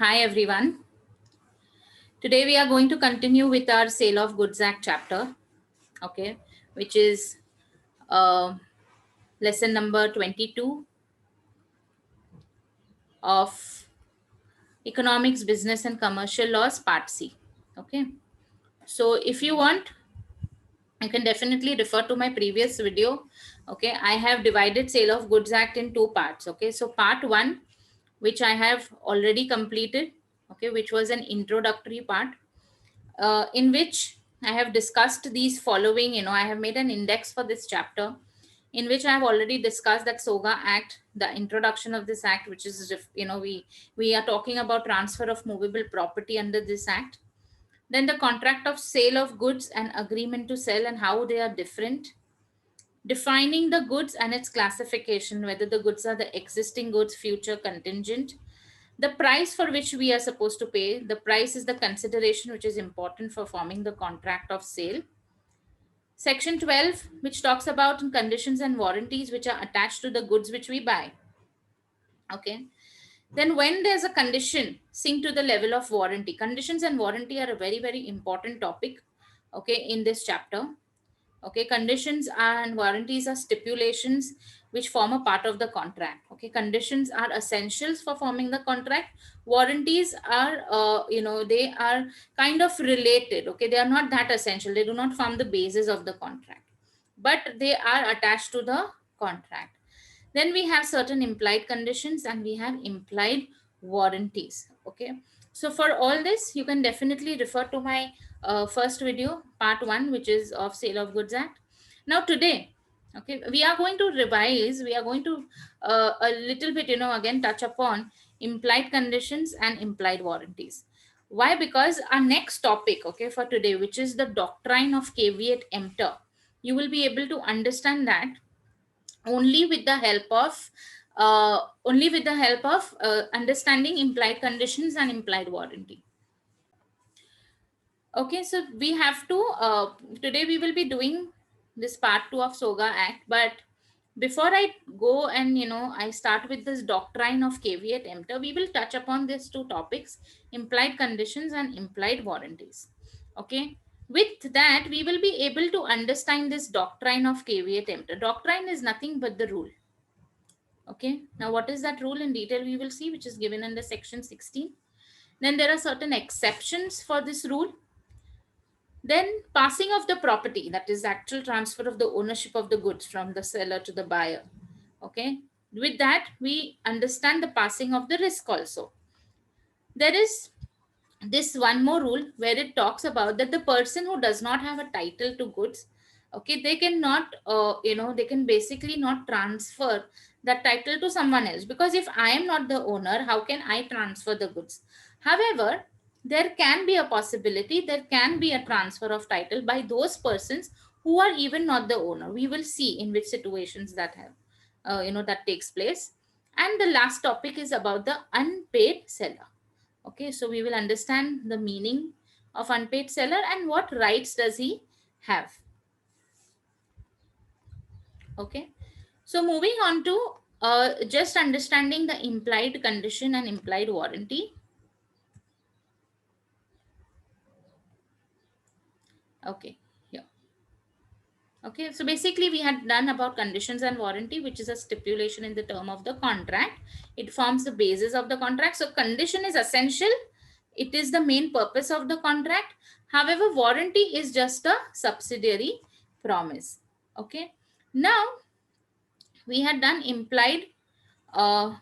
Hi everyone. Today we are going to continue with our Sale of Goods Act chapter, okay, which is uh, lesson number 22 of Economics, Business and Commercial Laws, Part C. Okay, so if you want, you can definitely refer to my previous video. Okay, I have divided Sale of Goods Act in two parts. Okay, so part one, which I have already completed, okay, which was an introductory part. In which I have discussed these following, I have made an index for this chapter in which I have already discussed that SOGA Act, the introduction of this act, which is, we are talking about transfer of movable property under this act. Then the contract of sale of goods and agreement to sell and how they are different. Defining the goods and its classification, whether the goods are the existing goods, future, contingent, the price for which we are supposed to pay. The price is the consideration which is important for forming the contract of sale. Section 12, which talks about conditions and warranties which are attached to the goods which we buy. Okay. Then when there's a condition, sink to the level of warranty. Conditions and warranty are a very, very important topic, okay, in this chapter. Okay, conditions and warranties are stipulations which form a part of the contract. Okay, conditions are essentials for forming the contract. Warranties are they are kind of related. Okay, they are not that essential, they do not form the basis of the contract, but they are attached to the contract. Then we have certain implied conditions and we have implied warranties. Okay, so for all this you can definitely refer to my first video, part one, which is of Sale of Goods Act. Now today, okay, we are going to revise, we are going to a little bit, again touch upon implied conditions and implied warranties. Why? Because our next topic, okay, for today, which is the doctrine of caveat emptor, you will be able to understand that only with the help of understanding implied conditions and implied warranty. Okay, so we have to today we will be doing this part 2 of SOGA Act, but before I go and I start with this doctrine of caveat emptor, we will touch upon these two topics, implied conditions and implied warranties. Okay, with that we will be able to understand this doctrine of caveat emptor. Doctrine is nothing but the rule. Okay, now what is that rule in detail we will see, which is given under section 16. Then there are certain exceptions for this rule. Then passing of the property, that is actual transfer of the ownership of the goods from the seller to the buyer. Okay, with that we understand the passing of the risk also. There is this one more rule where it talks about that the person who does not have a title to goods, okay, they cannot they can basically not transfer that title to someone else, because if I am not the owner, how can I transfer the goods? However, there can be a possibility, there can be a transfer of title by those persons who are even not the owner. We will see in which situations that have that takes place. And the last topic is about the unpaid seller. Okay, so we will understand the meaning of unpaid seller and what rights does he have. Okay, so moving on to just understanding the implied condition and implied warranty. Okay, here. Okay, so basically we had done about conditions and warranty, which is a stipulation in the term of the contract. It forms the basis of the contract. So condition is essential. It is the main purpose of the contract. However, warranty is just a subsidiary promise. Okay. Now we had done uh,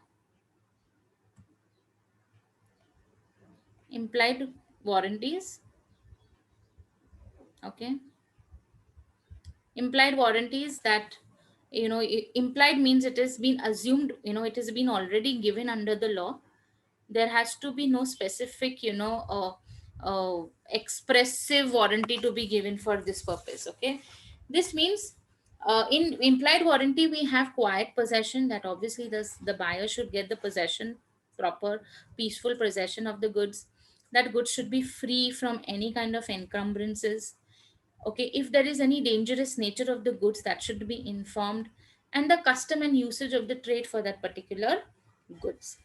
implied warranties. Okay. Implied warranties, that implied means it has been assumed, it has been already given under the law. There has to be no specific expressive warranty to be given for this purpose. Okay, this means in implied warranty we have quiet possession, that obviously the buyer should get the possession, proper peaceful possession of the goods. That goods should be free from any kind of encumbrances. Okay, if there is any dangerous nature of the goods, that should be informed, and the custom and usage of the trade for that particular goods.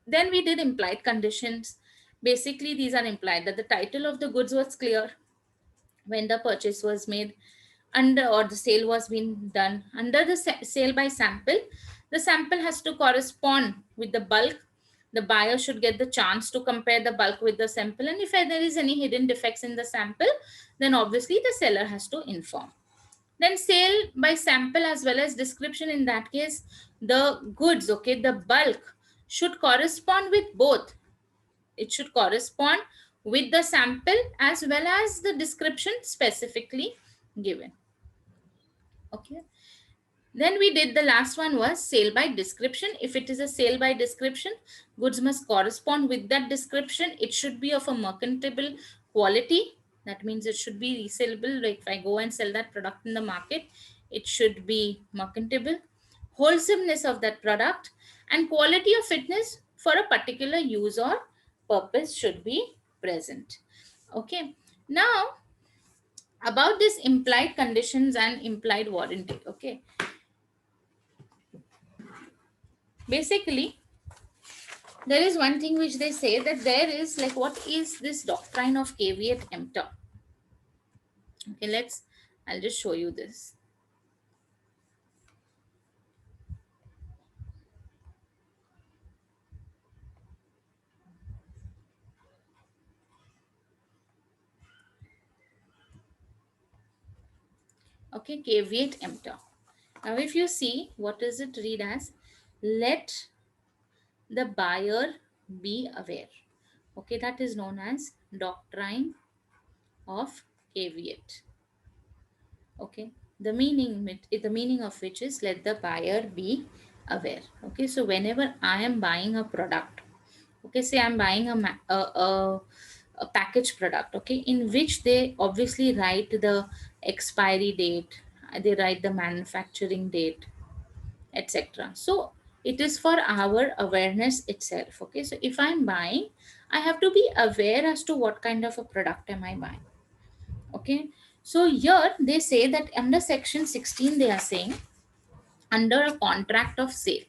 Then we did implied conditions. Basically, these are implied that the title of the goods was clear when the purchase was made, under or the sale was being done under the sale by sample. The sample has to correspond with the bulk. The buyer should get the chance to compare the bulk with the sample, and if there is any hidden defects in the sample, then obviously the seller has to inform. Then sale by sample as well as description. In that case, the goods, okay, the bulk should correspond with both. It should correspond with the sample as well as the description specifically given. Okay. Then we did the last one was sale by description. If it is a sale by description, goods must correspond with that description. It should be of a merchantable quality. That means it should be resellable. Like if I go and sell that product in the market, it should be merchantable. Wholesomeness of that product and quality of fitness for a particular use or purpose should be present. Okay. Now, about this implied conditions and implied warranty. Okay. Basically, there is one thing which they say that there is like, what is this doctrine of caveat emptor? Okay, I'll just show you this. Okay, caveat emptor. Now, if you see, what does it read as? Let the buyer be aware. Okay, that is known as doctrine of caveat. Okay, the meaning of which is let the buyer be aware. Okay, so whenever I am buying a product, okay, say I'm buying a packaged product, okay, in which they obviously write the expiry date, they write the manufacturing date, etc. So it is for our awareness itself. Okay, so if I'm buying, I have to be aware as to what kind of a product am I buying. Okay, so here they say that under section 16 they are saying under a contract of sale.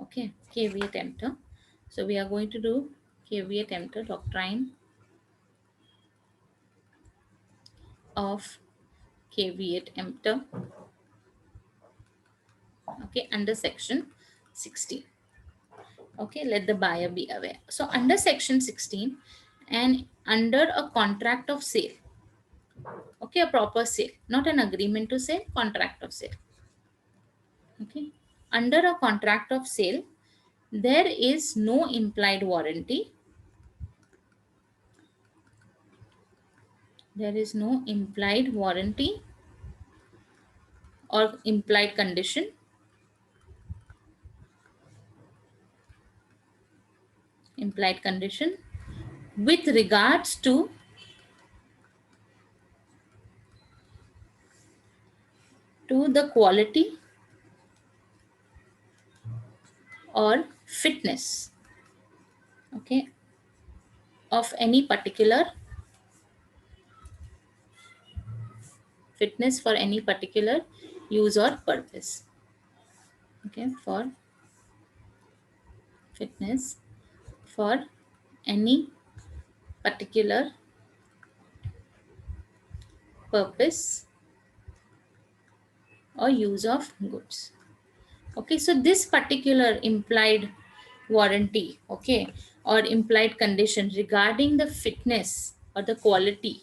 Okay, caveat emptor. So we are going to do caveat emptor, doctrine of caveat emptor. Okay, under section 16. Okay, let the buyer be aware. So under section 16 and under a contract of sale. Okay, a proper sale, not an agreement to sale, contract of sale. Okay, under a contract of sale, there is no implied warranty. There is no implied warranty or implied condition. Implied condition with regards to the quality or fitness, okay, of any particular fitness for any particular use or purpose. Okay, for fitness for any particular purpose or use of goods. Okay, so this particular implied warranty, okay, or implied condition regarding the fitness or the quality,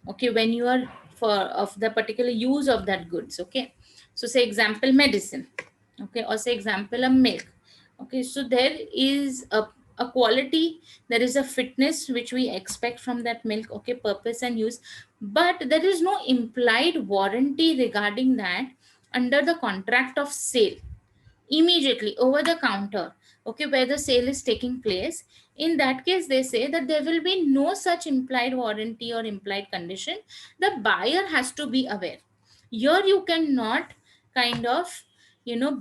okay, when you are for of the particular use of that goods. Okay, so say example medicine, okay, or say example a milk. Okay, so there is a quality, there is a fitness which we expect from that milk, okay, purpose and use, but there is no implied warranty regarding that under the contract of sale immediately over the counter, okay, where the sale is taking place. In that case, they say that there will be no such implied warranty or implied condition. The buyer has to be aware. Here you cannot kind of,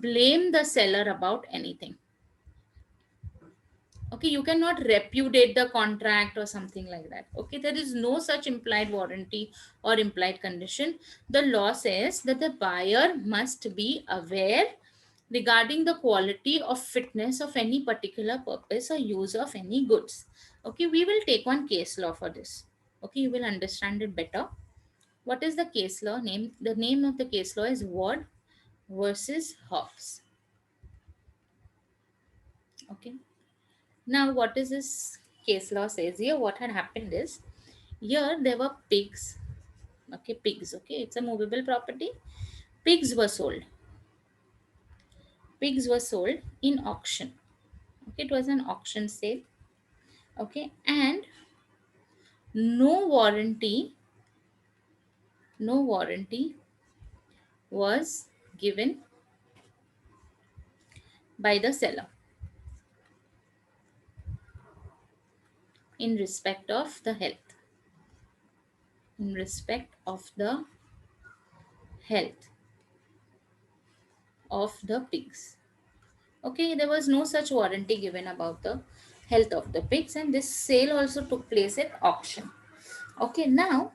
blame the seller about anything. Okay, you cannot repudiate the contract or something like that. Okay, there is no such implied warranty or implied condition. The law says that the buyer must be aware regarding the quality of fitness of any particular purpose or use of any goods. Okay, we will take one case law for this. Okay, you will understand it better. What is the case law name? The name of the case law is Ward versus Hobbs. Okay. Now, what is this case law says here? What had happened is, here there were pigs. Okay, pigs. Okay, it's a movable property. Pigs were sold. Pigs were sold in auction. Okay, it was an auction sale. Okay, and no warranty, no warranty was given by the seller in respect of the health. In respect of the health of the pigs. Okay, there was no such warranty given about the health of the pigs, and this sale also took place at auction. Okay, now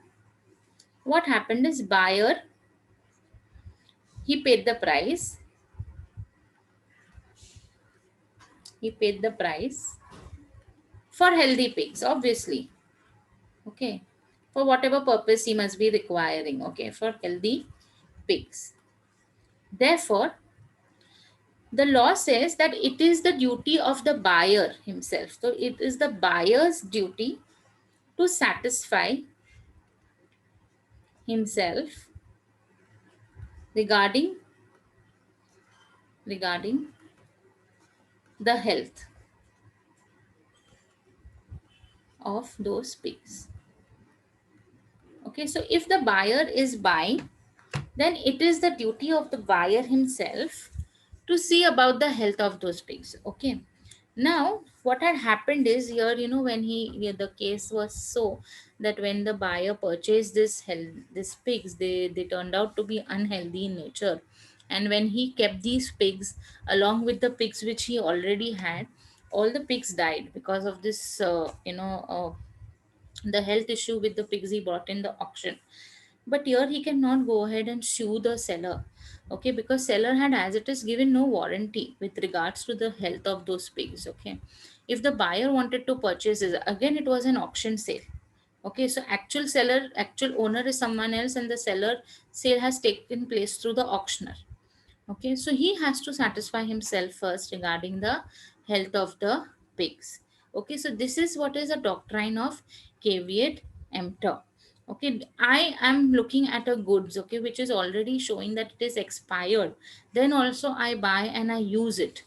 what happened is, buyer, he paid the price. He paid the price for healthy pigs, obviously. Okay, for whatever purpose he must be requiring. Okay, for healthy pigs. Therefore, the law says that it is the duty of the buyer himself. So it is the buyer's duty to satisfy himself regarding the health of those pigs. Okay, so if the buyer is buying, then it is the duty of the buyer himself to see about the health of those pigs. Okay, now what had happened is, here, when the case was so that when the buyer purchased this pigs, they turned out to be unhealthy in nature, and when he kept these pigs along with the pigs which he already had, all the pigs died because of this the health issue with the pigs he bought in the auction. But here he cannot go ahead and sue the seller. Okay, because seller had as it is given no warranty with regards to the health of those pigs. Okay, if the buyer wanted to purchase it, again it was an auction sale. Okay, so actual owner is someone else, and the seller sale has taken place through the auctioneer. Okay, so he has to satisfy himself first regarding the health of the pigs. Okay, so this is what is a doctrine of caveat emptor. Okay, I am looking at a goods, okay, which is already showing that it is expired. Then also I buy and I use it.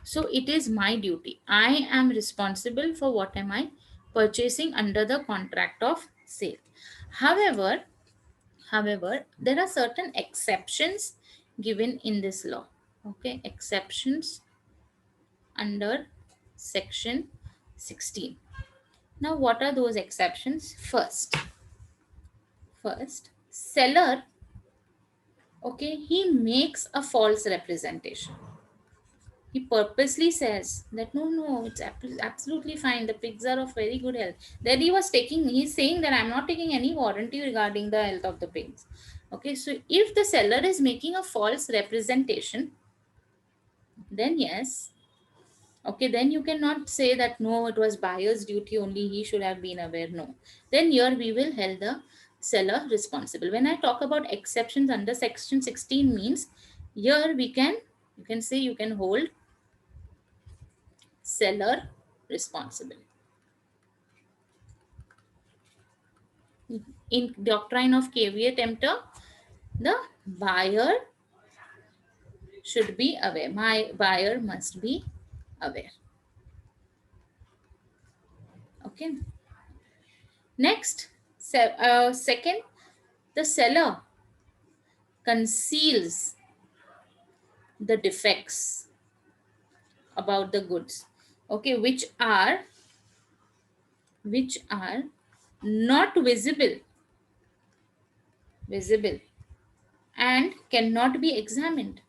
So it is my duty. I am responsible for what am I purchasing under the contract of sale. However, there are certain exceptions given in this law. Okay, exceptions under section 16. Now, what are those exceptions? First, seller, okay, he makes a false representation. He purposely says that no, it's absolutely fine. The pigs are of very good health. Then he's saying that I'm not taking any warranty regarding the health of the pigs. Okay, so if the seller is making a false representation, then yes, okay, then you cannot say that no, it was buyer's duty only, he should have been aware. No, then here we will hold the seller responsible. When I talk about exceptions under section 16 means, here you can say you can hold seller responsible. In doctrine of caveat emptor, the buyer should be aware. My buyer must be aware. Okay. Next, second, the seller conceals the defects about the goods. Okay, which are not visible and cannot be examined.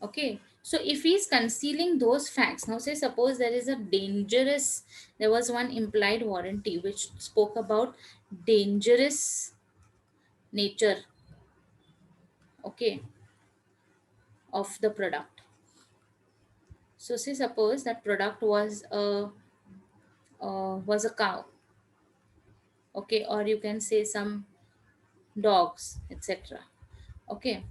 Okay, so if he's concealing those facts, now say suppose there was one implied warranty which spoke about dangerous nature, okay, of the product. So say suppose that product was a cow, okay, or you can say some dogs, etc. Okay,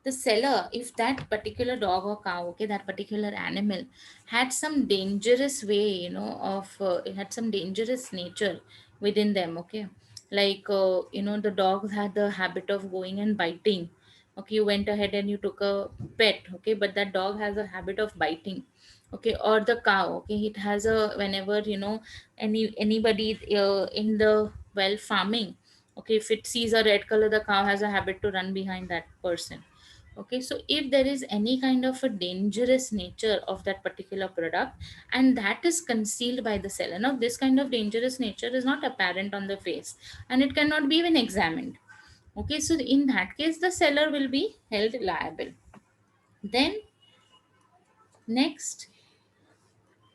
the seller, if that particular dog or cow, okay, that particular animal had some dangerous way, it had some dangerous nature within them, okay, like the dogs had the habit of going and biting. Okay, you went ahead and you took a pet, okay, but that dog has a habit of biting. Okay, or the cow, okay, it has a, whenever anybody in the, well, farming, okay, if it sees a red color, the cow has a habit to run behind that person. Okay, so if there is any kind of a dangerous nature of that particular product, and that is concealed by the seller, now this kind of dangerous nature is not apparent on the face, and it cannot be even examined. Okay, so in that case the seller will be held liable. Then next,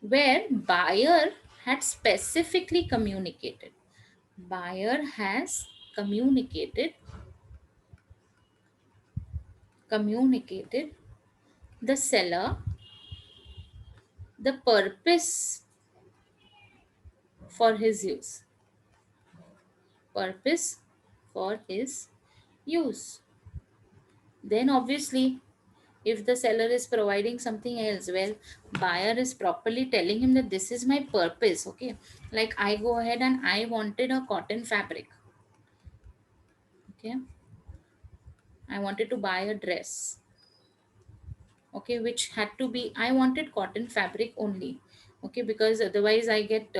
where buyer had specifically communicated, buyer has communicated the seller the purpose for his use, purpose for his use. Then obviously, if the seller is providing something else, well, buyer is properly telling him that this is my purpose. Okay, like I go ahead and I wanted a cotton fabric. Okay, I wanted to buy a dress, okay, which had to be, I wanted cotton fabric only, okay, because otherwise I get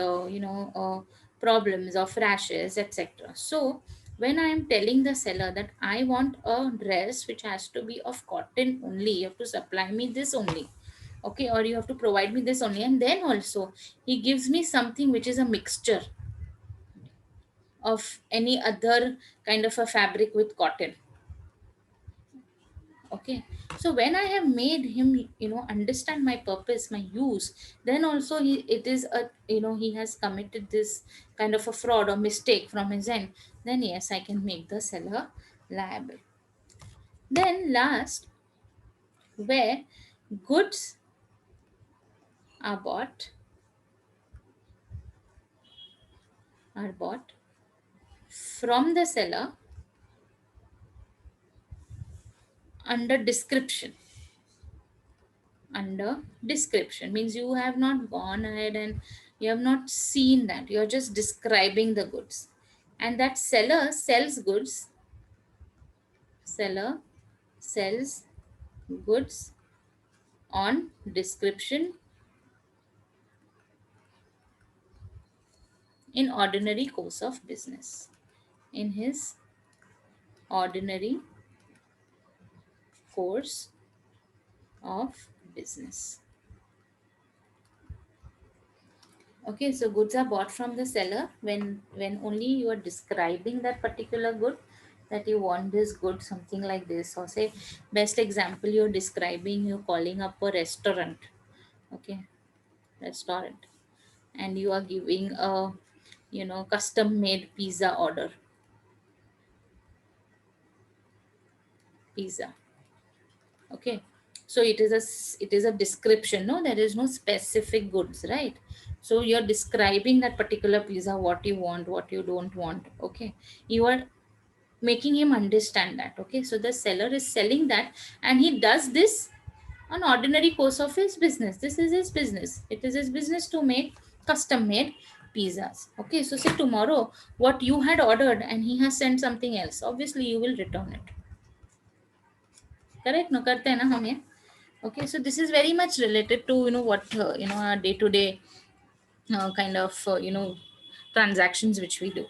problems of rashes, etc. So when I am telling the seller that I want a dress which has to be of cotton only, you have to supply me this only, okay, or you have to provide me this only, and then also he gives me something which is a mixture of any other kind of a fabric with cotton. Okay, so when I have made him understand my purpose, my use, then also it is a, he has committed this kind of a fraud or mistake from his end, then yes, I can make the seller liable. Then last, where goods are bought from the seller under description. Under description means you have not gone ahead and you have not seen that, you're just describing the goods, and that seller sells goods on description in ordinary course of business, in his ordinary course of business. Okay, so goods are bought from the seller when only you are describing that particular good, that you want this good something like this, or say best example, you're describing, you're calling up a restaurant, okay, restaurant, and you are giving a custom made pizza. Okay, so it is a description, no, there is no specific goods, right? So you're describing that particular pizza, what you want, what you don't want, okay, you are making him understand that. Okay, so the seller is selling that, and he does this on ordinary course of his business. This is his business, it is his business to make custom made pizzas. Okay, so say tomorrow what you had ordered and he has sent something else, obviously you will return it. Correct, no karte hai na hum ye. Okay, so this is very much related to what our day to day kind of transactions which we do.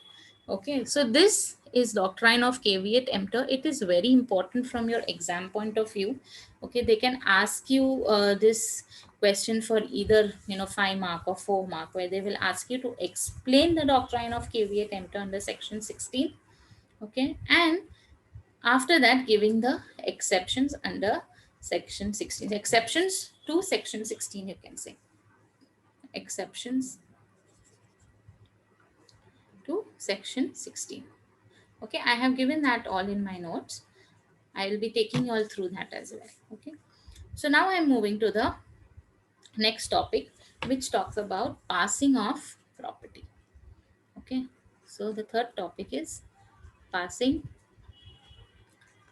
Okay, so this is doctrine of caveat emptor. It is very important from your exam point of view. Okay, they can ask you this question for either 5 mark or 4 mark, where they will ask you to explain the doctrine of caveat emptor under section 16. Okay, and after that giving the exceptions under section 16, exceptions to section 16, you can say exceptions to section 16. Okay, I have given that all in my notes. I will be taking you all through that as well. Okay, so now I'm moving to the next topic, which talks about passing of property. Okay, so the third topic is passing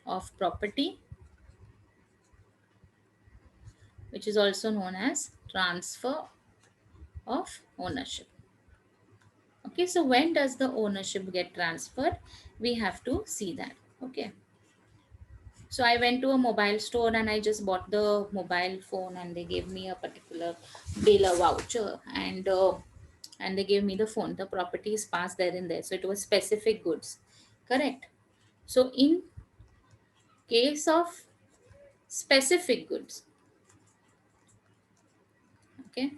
of property, which is also known as transfer of ownership. Okay, so when does the ownership get transferred? We have to see that. Okay, so I went to a mobile store and I just bought the mobile phone, and they gave me a particular bill, a voucher, and they gave me the phone. The property is passed there and there, so it was specific goods, correct? So in case of specific goods, okay,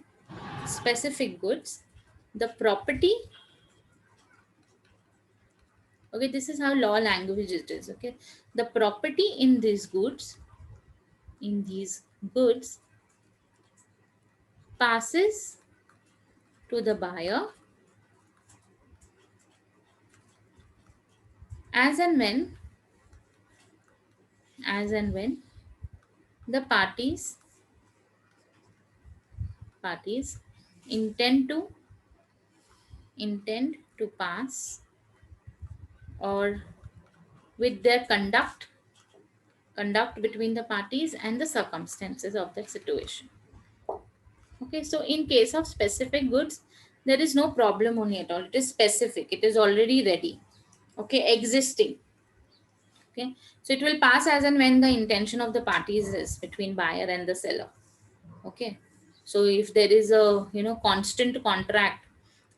specific goods, the property, okay, this is how law language it is. Okay, the property in these goods passes to the buyer as and when the parties intend to pass, or with their conduct between the parties and the circumstances of that situation. Okay, so in case of specific goods, there is no problem only at all. It is specific, it is already ready, okay, existing. Okay, so it will pass as and when the intention of the parties is between buyer and the seller. Okay, so if there is a constant contract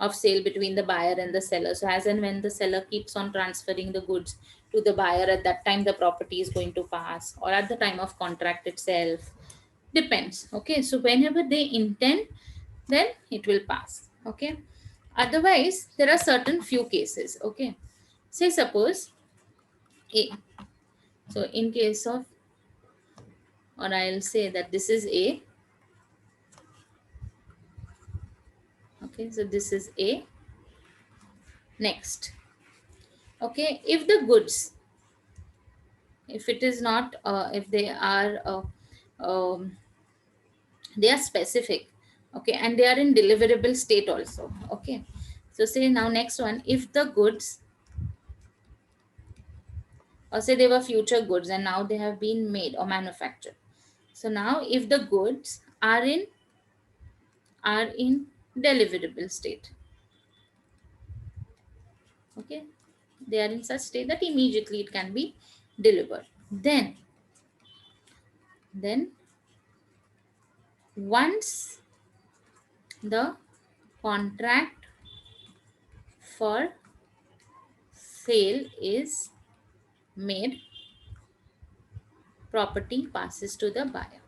of sale between the buyer and the seller, so as and when the seller keeps on transferring the goods to the buyer, at that time the property is going to pass, or at the time of contract itself, depends. Okay, so whenever they intend, then it will pass. Okay, otherwise there are certain few cases. Okay, say suppose A. So in case of, or I'll say that this is A. Okay, so this is A. Next, okay, if the goods, if it is not if um, they are specific, okay, and they are in deliverable state also. Okay, so say now next one, if the goods, or say they were future goods and now they have been made or manufactured. So now if the goods are in deliverable state, okay, they are in such state that immediately it can be delivered, then once the contract for sale is made, property passes to the buyer.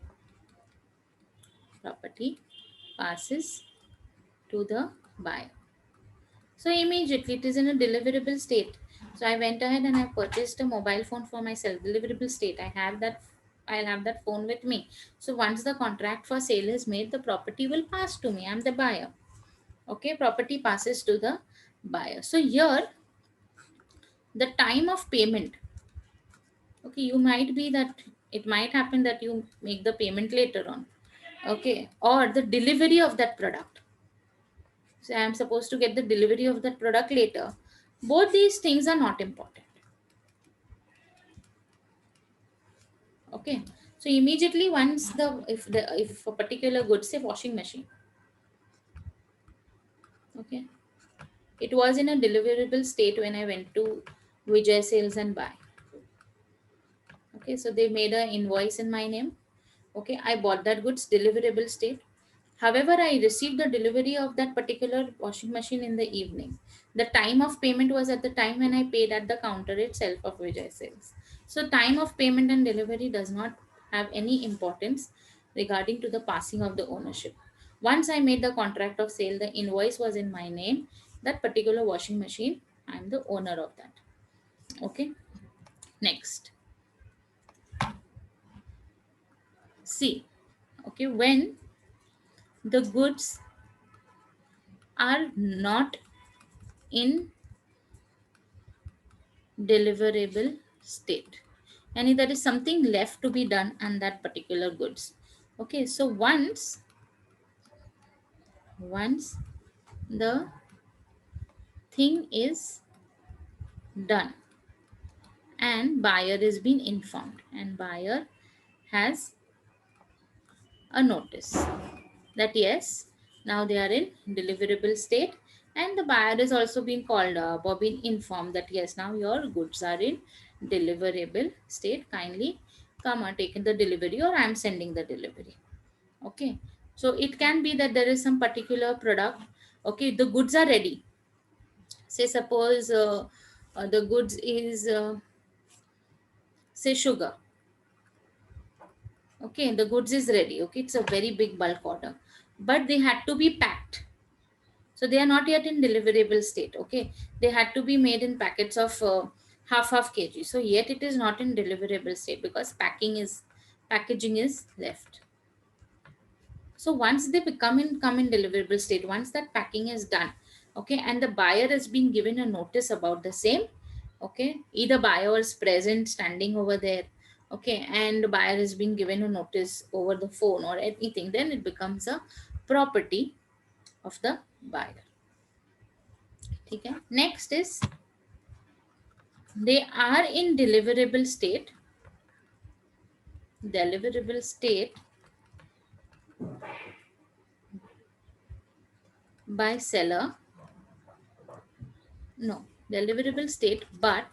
Property passes to the buyer. So immediately it is in a deliverable state. So I went ahead and I purchased a mobile phone for myself, deliverable state. I'll have that phone with me. So once the contract for sale is made, the property will pass to me. I'm the buyer. Okay, property passes to the buyer. So here the time of payment, okay, you might be that it might happen that you make the payment later on, okay, or the delivery of that product. So I am supposed to get the delivery of that product later. Both these things are not important. Okay, so immediately once if a particular good, say washing machine, okay, it was in a deliverable state when I went to Vijay Sales and buy. Okay, so they made an invoice in my name. Okay, I bought that goods deliverable state. However, I received the delivery of that particular washing machine in the evening. The time of payment was at the time when I paid at the counter itself of Vijay Sales. So time of payment and delivery does not have any importance regarding to the passing of the ownership. Once I made the contract of sale, the invoice was in my name. That particular washing machine, I am the owner of that. Okay. Next. See. Okay. When the goods are not in deliverable state. And there is something left to be done on that particular goods. Okay, so once the thing is done and buyer is being informed and buyer has a notice that yes, now they are in deliverable state, and the buyer is also being called up or being informed that yes, now your goods are in deliverable state, kindly come and take in the delivery or I am sending the delivery. Okay, so it can be that there is some particular product. Okay, the goods are ready. Say suppose the goods is say sugar. Okay, the goods is ready. Okay, it's a very big bulk order, but they had to be packed. So they are not yet in deliverable state. Okay, they had to be made in packets of half kg. So yet it is not in deliverable state because packaging is left. So once they come in deliverable state, once that packing is done, okay, and the buyer has been given a notice about the same, okay, either buyer is present standing over there, okay, and the buyer has been given a notice over the phone or anything, then it becomes a property of the buyer. Okay. Next is they are in deliverable state by seller. No, deliverable state, but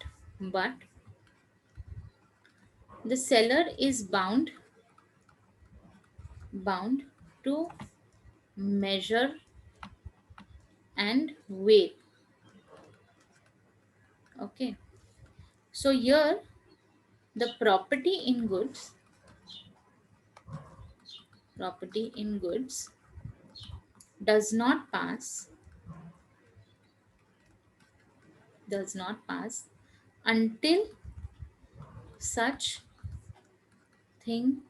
the seller is bound to measure and weigh. Okay, so here the property in goods does not pass until such thing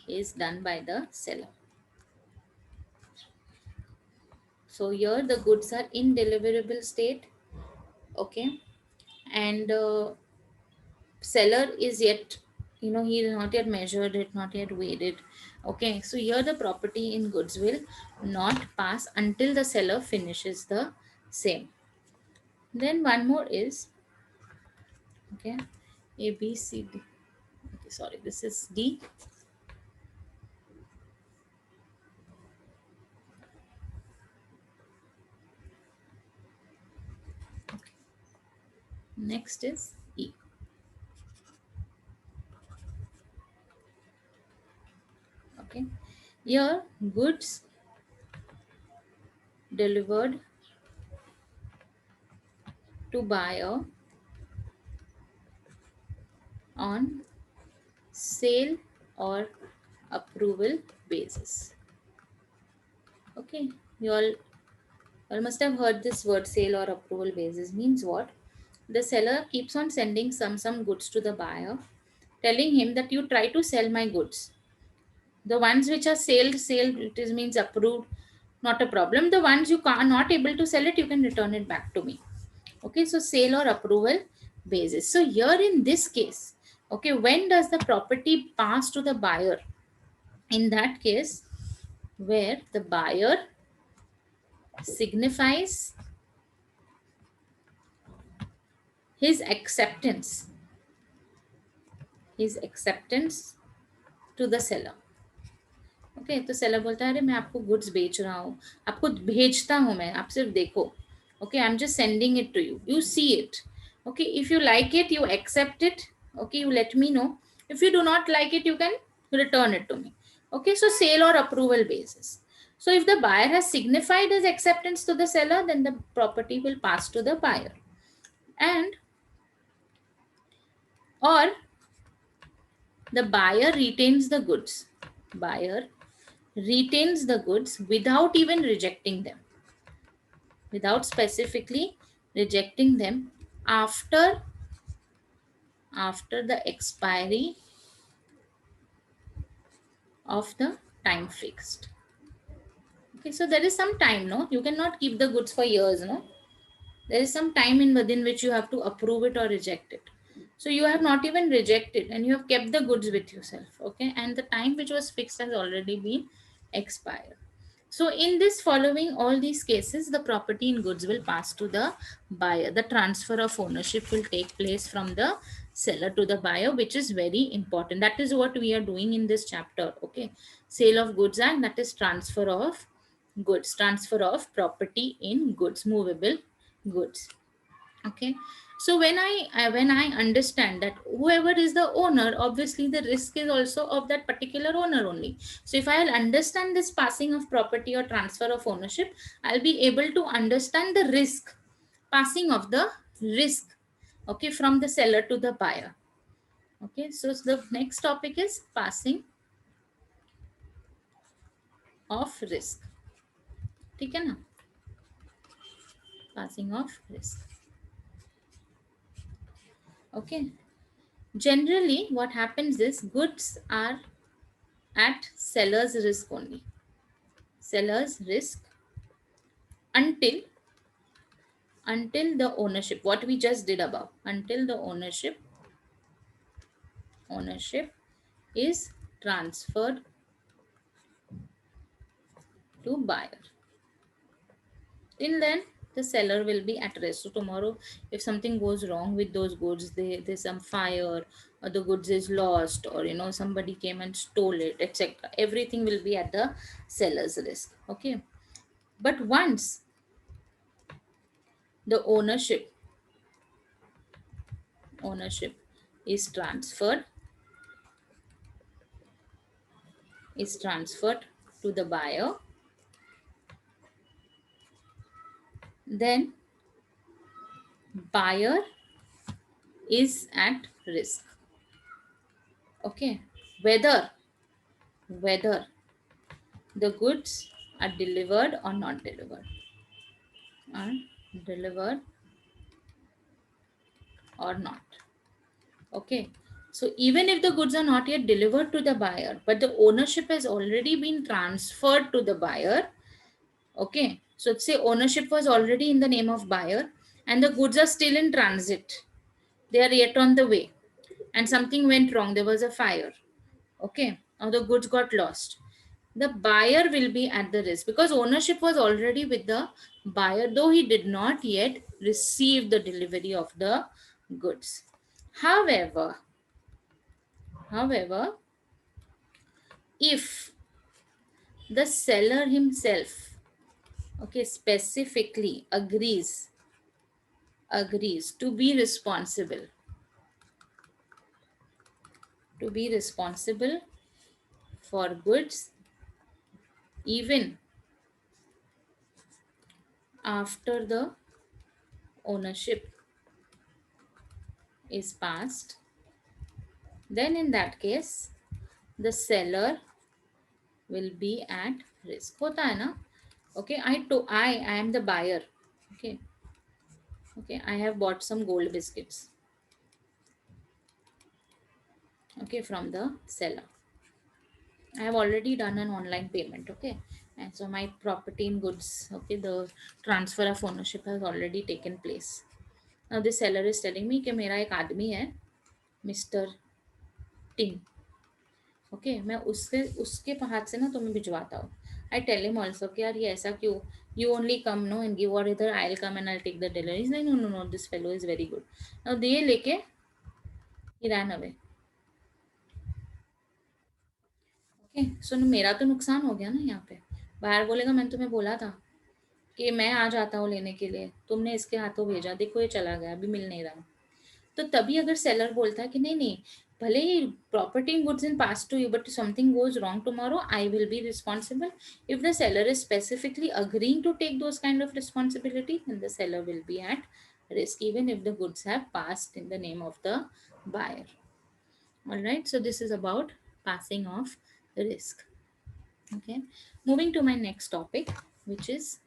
is done by the seller. So here the goods are in deliverable state, okay, and seller is yet, he is not yet measured it, not yet weighed it. Okay, so here the property in goods will not pass until the seller finishes the same. Then one more is, okay, A, B, C, D. Okay, sorry, this is D. Okay. Next is E. Okay, here goods delivered to buyer on sale or approval basis. Okay, you all must have heard this word sale or approval basis. Means what? The seller keeps on sending some goods to the buyer, telling him that you try to sell my goods. The ones which are sale, it is means approved, not a problem. The ones you are not able to sell it, you can return it back to me. Okay, so sale or approval basis. So here in this case, okay, when does the property pass to the buyer? In that case, where the buyer signifies his acceptance to the seller. Okay तो seller बोलता है अरे मैं आपको goods बेच रहा हूँ, आपको भेजता हूँ मैं, आप सिर्फ देखो. Okay, I am just sending it to you, you see it. Okay, if you like it you accept it. Okay, you let me know. If you do not like it you can return it to me. Okay, so sale or approval basis. So if the buyer has signified his acceptance to the seller, then the property will pass to the buyer. And or the buyer retains the goods. Buyer retains the goods without even rejecting them, without specifically rejecting them after the expiry of the time fixed. Okay, so there is some time, no? You cannot keep the goods for years, no? There is some time in within which you have to approve it or reject it. So you have not even rejected and you have kept the goods with yourself, okay, and the time which was fixed has already been expired. So in this following all these cases, the property in goods will pass to the buyer. The transfer of ownership will take place from the seller to the buyer, which is very important. That is what we are doing in this chapter, okay. Sale of goods act, that is transfer of goods, transfer of property in goods, movable goods, okay. So when I understand that whoever is the owner, obviously the risk is also of that particular owner only. So if I'll understand this passing of property or transfer of ownership, I'll be able to understand the risk, passing of the risk, okay, from the seller to the buyer, okay. So the next topic is passing of risk, ठीक है ना, passing of risk, okay. Generally what happens is goods are at seller's risk only, seller's risk, until the ownership, what we just did above, until the ownership is transferred to buyer. Till then the seller will be at risk. So tomorrow if something goes wrong with those goods, there's some fire or the goods is lost, or somebody came and stole it, etc., everything will be at the seller's risk, okay. But once the ownership is transferred to the buyer, then buyer is at risk, okay. Whether the goods are delivered or not delivered, are delivered or not, okay. So even if the goods are not yet delivered to the buyer, but the ownership has already been transferred to the buyer, okay. So say ownership was already in the name of buyer and the goods are still in transit, they are yet on the way, and something went wrong, there was a fire, okay, or the goods got lost, the buyer will be at the risk because ownership was already with the buyer, though he did not yet receive the delivery of the goods. However, if the seller himself, okay, specifically agrees to be responsible for goods even after the ownership is passed, then in that case the seller will be at risk, होता है ना, okay. I am the buyer, okay. I have bought some gold biscuits, okay, from the seller. I have already done an online payment, okay, and so my property in goods, okay, the transfer of ownership has already taken place. Now the seller is telling me कि मेरा एक आदमी है mister टिंग, okay, मैं उसके उसके हाथ से ना तुम्हें भिजवाता हूँ. आई टेल हिम ऑल्सो कि यार ये ऐसा क्यों, you only come no and give, और इधर I will come and I take the delivery. नहीं, no no no, this fellow is very good. Now they लेके ही रैन अवे, ओके. सो मेरा तो नुकसान हो गया ना यहाँ पे. बाहर बोलेगा मैंने तुम्हें बोला था कि मैं आ जाता हूँ लेने के लिए, तुमने इसके हाथों भेजा, देखो ये चला गया, अभी मिल नहीं रहा. तो तभी अगर सेलर बोलता है कि नहीं नहीं, भले ही property in goods in pass to you, but something goes wrong tomorrow, I will be responsible. If the seller is specifically agreeing to take those kind of responsibility, then the seller will be at risk even if the goods have passed in the name of the buyer. All right, so this is about passing of risk, okay. Moving to my next topic, which is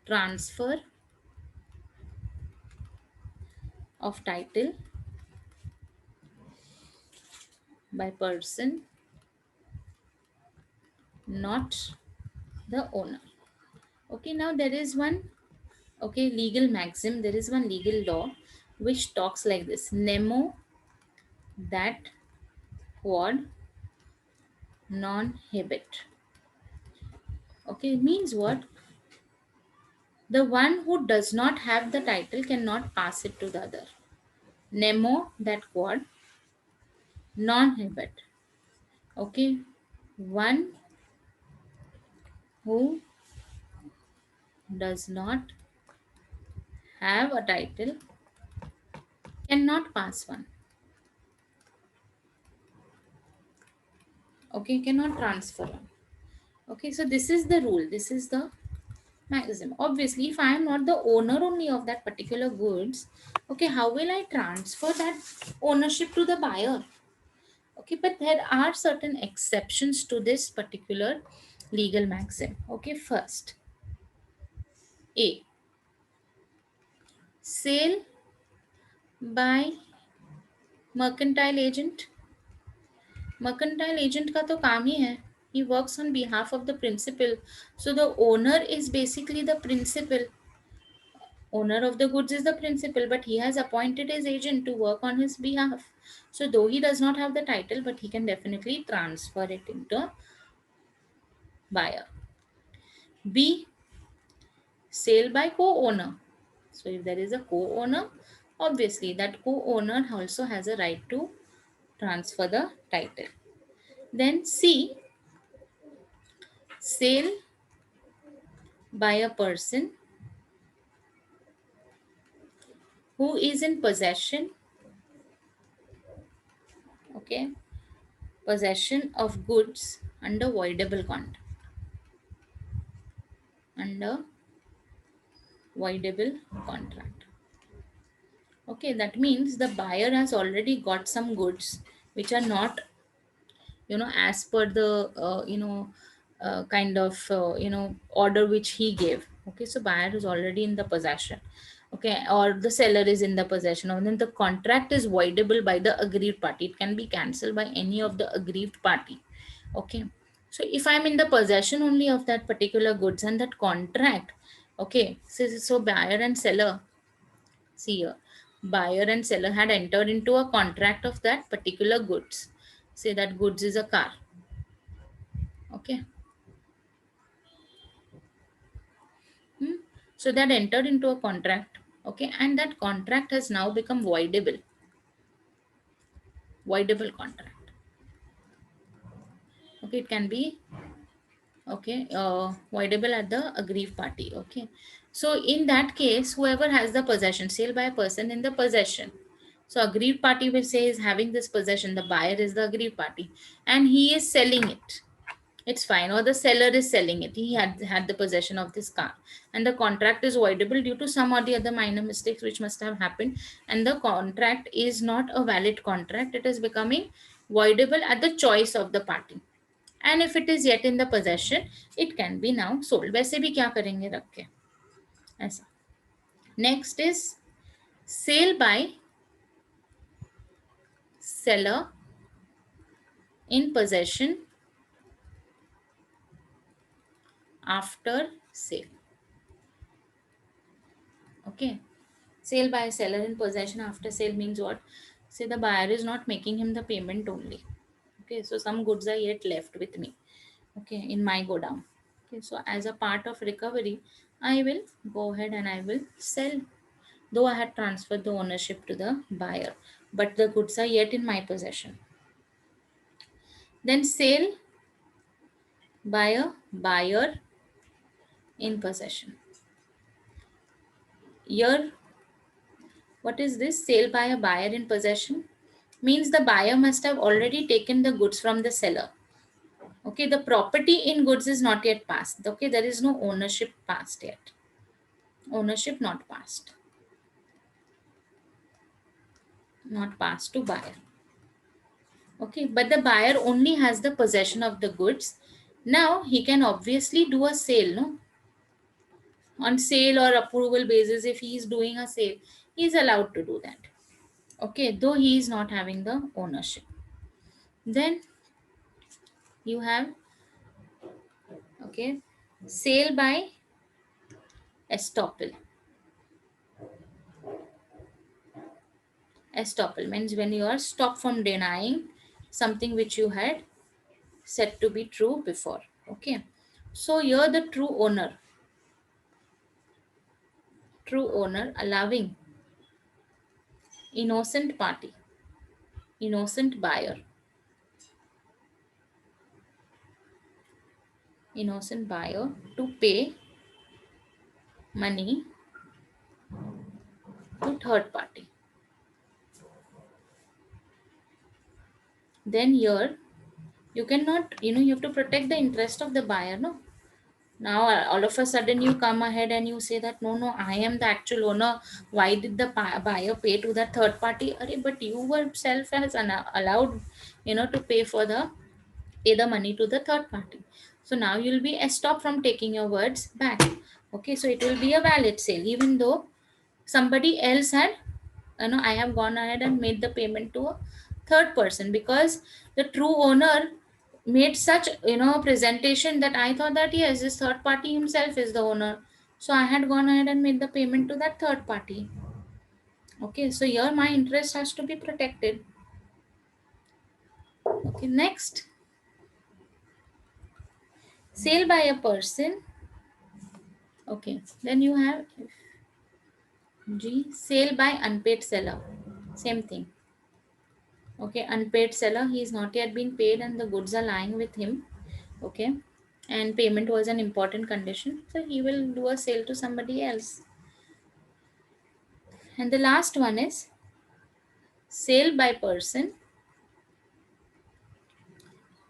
transfer of title by person not the owner. Okay, now there is one Okay, legal maxim, there is one legal law which talks like this: nemo that quod non habet. Okay, means what? The one who does not have the title cannot pass it to the other. Nemo that quod non habet. Okay, one who does not have a title cannot pass one. Okay, cannot transfer one. Okay, so this is the rule, this is the maxim. Obviously, if I am not the owner only of that particular goods, okay, how will I transfer that ownership to the buyer? Okay, but there are certain exceptions to this particular legal maxim. Okay, first, A, sale by mercantile agent. Mercantile agent का तो काम ही है, he works on behalf of the principal, so the owner is basically the principal. Owner of the goods is the principal, but he has appointed his agent to work on his behalf. So though he does not have the title, but he can definitely transfer it into buyer. B, sale by co-owner. So if there is a co-owner, obviously that co-owner also has a right to transfer the title. Then C, sale by a person who is in possession, okay, possession of goods under voidable contract. Under voidable contract. Okay, that means the buyer has already got some goods which are not, as per the, kind of, order which he gave. Okay, so buyer is already in the possession. Okay, or the seller is in the possession, and then the contract is voidable by the aggrieved party. It can be cancelled by any of the aggrieved party. Okay, so if I'm in the possession only of that particular goods and that contract, okay, so buyer and seller, see here, buyer and seller had entered into a contract of that particular goods. Say that goods is a car. Okay. Hmm? So that entered into a contract. Okay. And that contract has now become voidable. Voidable contract. Okay. It can be, okay, voidable at the aggrieved party. Okay. So in that case, whoever has the possession, sale by a person in the possession. So aggrieved party will say is having this possession. The buyer is the aggrieved party and he is selling it. It's fine. Or the seller is selling it. He had the possession of this car. And the contract is voidable due to some or the other minor mistakes which must have happened. And the contract is not a valid contract. It is becoming voidable at the choice of the party. And if it is yet in the possession, it can be now sold. वैसे भी क्या करेंगे रख के ऐसा. Next is sale by seller in possession after sale. Okay, sale by seller in possession after sale means what? Say the buyer is not making him the payment only. Okay, so some goods are yet left with me, okay, in my godown. Okay, so as a part of recovery, I will go ahead and I will sell, though I had transferred the ownership to the buyer, but the goods are yet in my possession. Then sale by a buyer in possession. Here, what is this? Sale by a buyer in possession means the buyer must have already taken the goods from the seller. Okay, the property in goods is not yet passed. Okay, there is no ownership passed yet. Ownership not passed. Not passed to buyer. Okay, but the buyer only has the possession of the goods. Now he can obviously do a sale, no? On sale or approval basis, if he is doing a sale, he is allowed to do that. Okay, though he is not having the ownership. Then you have, okay, sale by estoppel. Estoppel means when you are stopped from denying something which you had said to be true before. Okay. So you're the true owner allowing innocent party, innocent buyer, to pay money to third party. Then here you cannot, you have to protect the interest of the buyer, no? Now all of a sudden you come ahead and you say that no, I am the actual owner. Why did the buyer pay to the third party? But you yourself has allowed, to pay the money to the third party. So now you'll be stopped from taking your words back. Okay, so it will be a valid sale even though somebody else had, I have gone ahead and made the payment to a third person, because the true owner made such, presentation that I thought that yes, this third party himself is the owner. So I had gone ahead and made the payment to that third party. Okay, so here my interest has to be protected. Okay, next, sale by a person. Okay, then you have G, sale by unpaid seller. Same thing. Okay, unpaid seller, he is not yet been paid and the goods are lying with him. Okay, and payment was an important condition, so he will do a sale to somebody else. And the last one is sale by person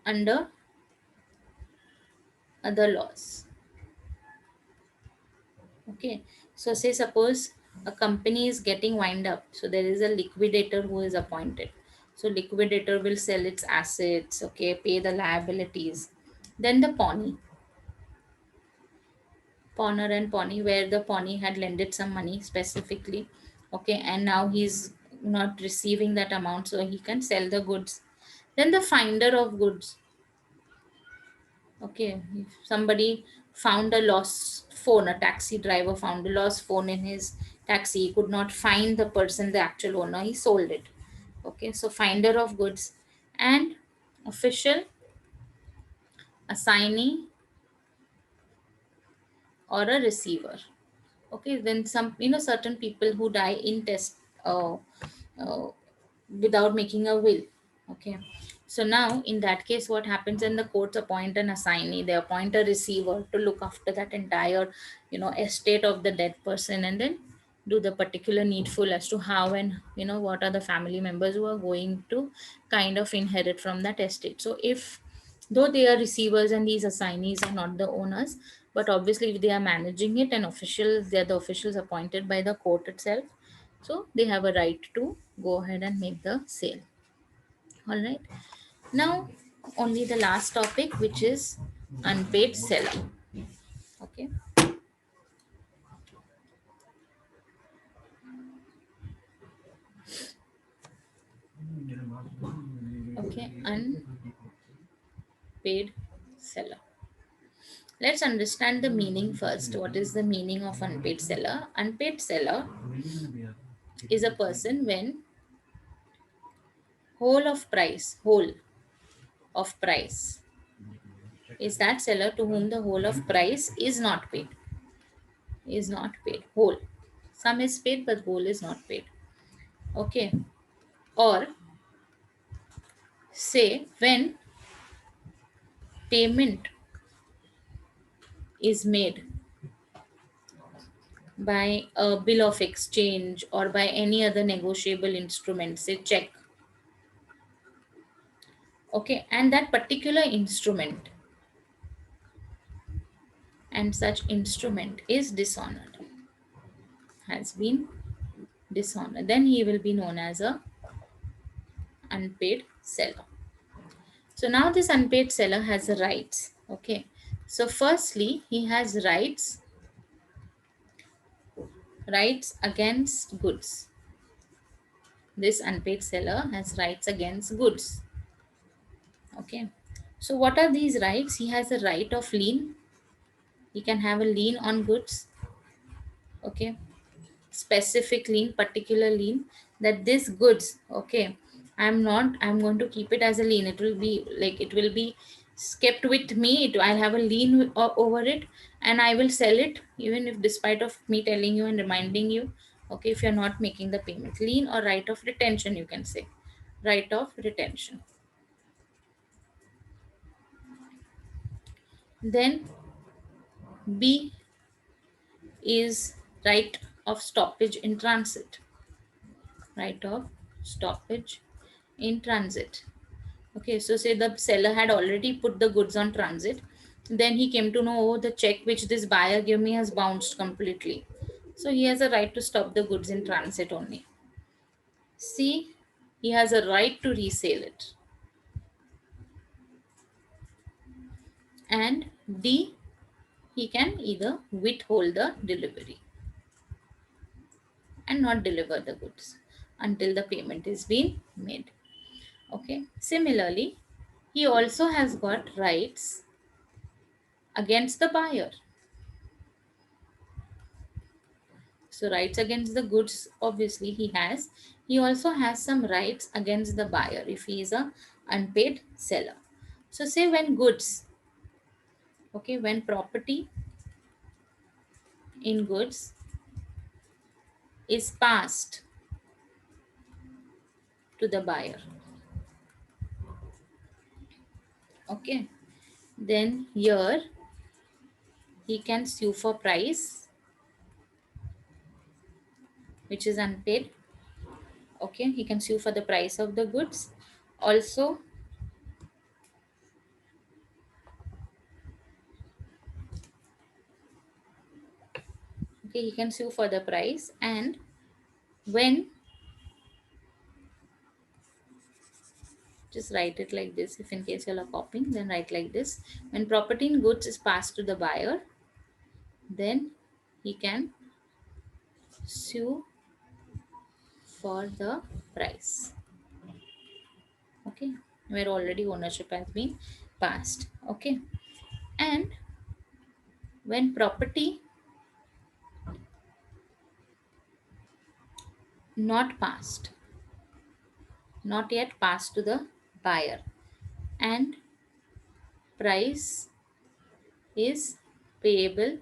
under other laws. Okay, so say suppose a company is getting wind up, so there is a liquidator who is appointed. So liquidator will sell its assets, okay, pay the liabilities. Then the pawner and pawnee, where the pawnee had lended some money specifically, okay, and now he's not receiving that amount, so he can sell the goods. Then the finder of goods. Okay, if somebody found a lost phone, a taxi driver found a lost phone in his taxi, he could not find the person, the actual owner, he sold it. Okay, so finder of goods. And official, assignee, or a receiver. Okay, then some, certain people who die in test, uh, without making a will. Okay, so now in that case what happens, in the courts appoint an assignee, they appoint a receiver to look after that entire, estate of the dead person, and then do the particular needful as to how and, what are the family members who are going to kind of inherit from that estate. So if, though they are receivers and these assignees are not the owners, but obviously if they are managing it and officials, they are the officials appointed by the court itself, so they have a right to go ahead and make the sale. All right, now only the last topic, which is unpaid seller. Okay, unpaid seller. Let's understand the meaning first. What is the meaning of unpaid seller? Unpaid seller is a person when whole of price is that seller to whom the whole of price is not paid whole. Some is paid but whole is not paid. Okay, or say when payment is made by a bill of exchange or by any other negotiable instrument, say check. Okay, and that particular instrument and such instrument is dishonored, has been dishonored, then he will be known as a unpaid seller. So now this unpaid seller has rights. Okay, so firstly he has rights against goods. This unpaid seller has rights against goods. Okay, so what are these rights? He has a right of lien. He can have a lien on goods. Okay, specific lien, particular lien. that this goods, okay, I'm going to keep it as a lien. It will be like, it will be kept with me. I'll have a lien over it, and I will sell it even if, despite of me telling you and reminding you, okay, if you're not making the payment. Lien or right of retention, you can say. Right of retention. Then B is right of stoppage in transit. Right of stoppage in transit. Okay, so say the seller had already put the goods on transit. Then he came to know, oh, the check which this buyer gave me has bounced completely. So he has a right to stop the goods in transit only. C, he has a right to resale it. And D, he can either withhold the delivery and not deliver the goods until the payment is being made. Okay, similarly, he also has got rights against the buyer. So rights against the goods, obviously he has. He also has some rights against the buyer if he is a unpaid seller. So say when goods, okay, when property in goods is passed to the buyer, okay, then here he can sue for price which is unpaid. Okay, he can sue for the price of the goods. Also, okay, he can sue for the price. And when, just write it like this, if in case you are copying, then write like this: when property in goods is passed to the buyer, then he can sue for the price, okay, where already ownership has been passed. Okay, and when property not passed, not yet passed to the buyer, and price is payable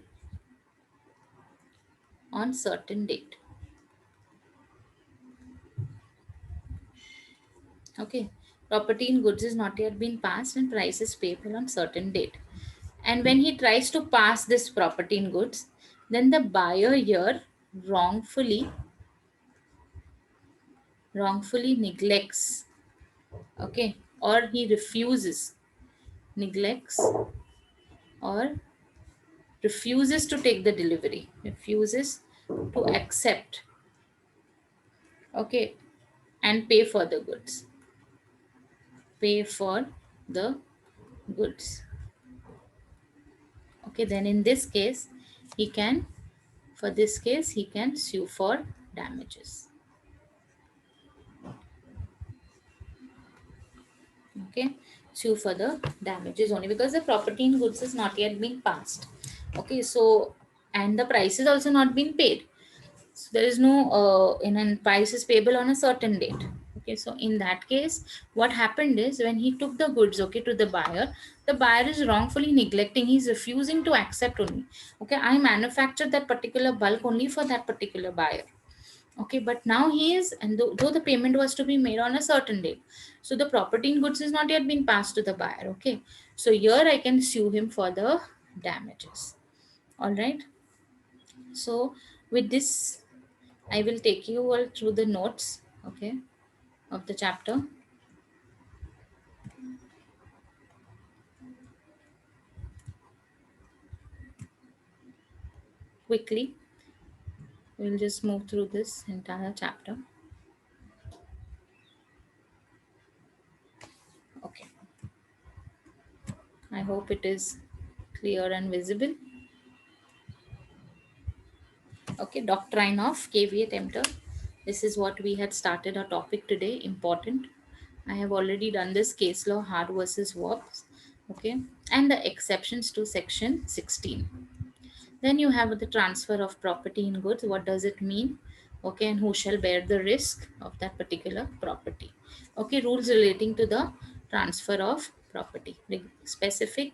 on certain date. Okay, property in goods is not yet been passed and price is payable on certain date. And when he tries to pass this property in goods, then the buyer here wrongfully neglects, okay, or he refuses, neglects or refuses to take the delivery, refuses to accept, okay, and pay for the goods, pay for the goods. Okay, then in this case, he can, for this case, he can sue for damages. Okay, sue for the damages only because the property in goods is not yet been passed. Okay, so, and the price is also not been paid. So there is no price is payable on a certain date. Okay, so in that case, what happened is when he took the goods, okay, to the buyer is wrongfully neglecting. He's refusing to accept only. Okay, I manufactured that particular bulk only for that particular buyer. Okay, but now he is, and though the payment was to be made on a certain date, so the property in goods is not yet been passed to the buyer. Okay, so here I can sue him for the damages. All right, so with this I will take you all through the notes, okay, of the chapter. Quickly, we'll just move through this entire chapter. Okay, I hope it is clear and visible. Okay, doctrine of caveat emptor. This is what we had started our topic today. Important. I have already done this case law, hard versus verbs. Okay, and the exceptions to section 16. Then you have the transfer of property in goods. What does it mean? okay, and who shall bear the risk of that particular property. Okay, rules relating to the transfer of property, specific,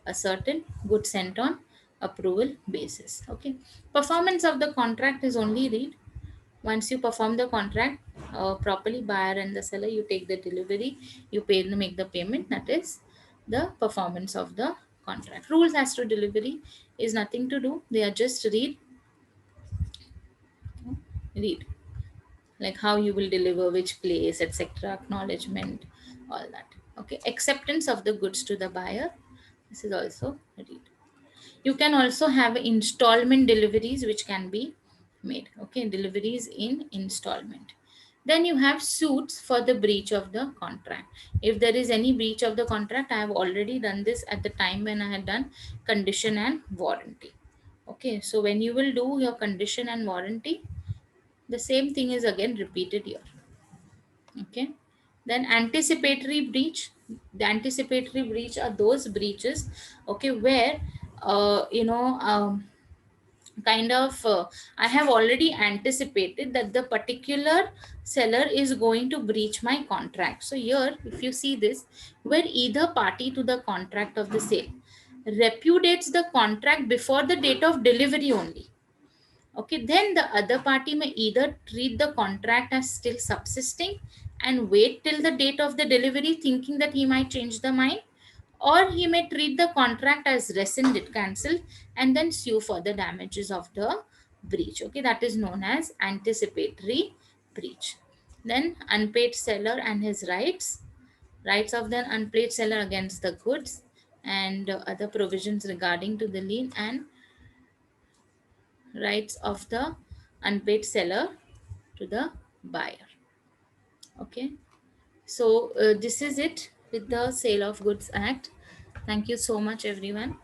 a certain, good sent on approval basis. Okay, performance of the contract is only read once you perform the contract properly, buyer and the seller, you take the delivery, you pay, make the payment. That is the performance of the contract. Rules as to delivery is nothing to do. They are just read like how you will deliver, which place, etc. Acknowledgement, all that. Okay, acceptance of the goods to the buyer. This is also read. You can also have installment deliveries which can be made. Okay, deliveries in installment. Then you have suits for the breach of the contract. If there is any breach of the contract, I have already done this at the time when I had done condition and warranty. Okay, so when you will do your condition and warranty, the same thing is again repeated here. Okay, then anticipatory breach. The anticipatory breach are those breaches, okay, where kind of I have already anticipated that the particular seller is going to breach my contract. So here if you see this, where either party to the contract of the sale repudiates the contract before the date of delivery only, okay, then the other party may either treat the contract as still subsisting and wait till the date of the delivery thinking that he might change the mind, or he may treat the contract as rescinded, cancelled, and then sue for the damages of the breach. Okay, that is known as anticipatory breach. Then unpaid seller and his rights of the unpaid seller against the goods, and other provisions regarding to the lien and rights of the unpaid seller to the buyer. Okay, so this is it with the Sale of Goods Act. Thank you so much everyone.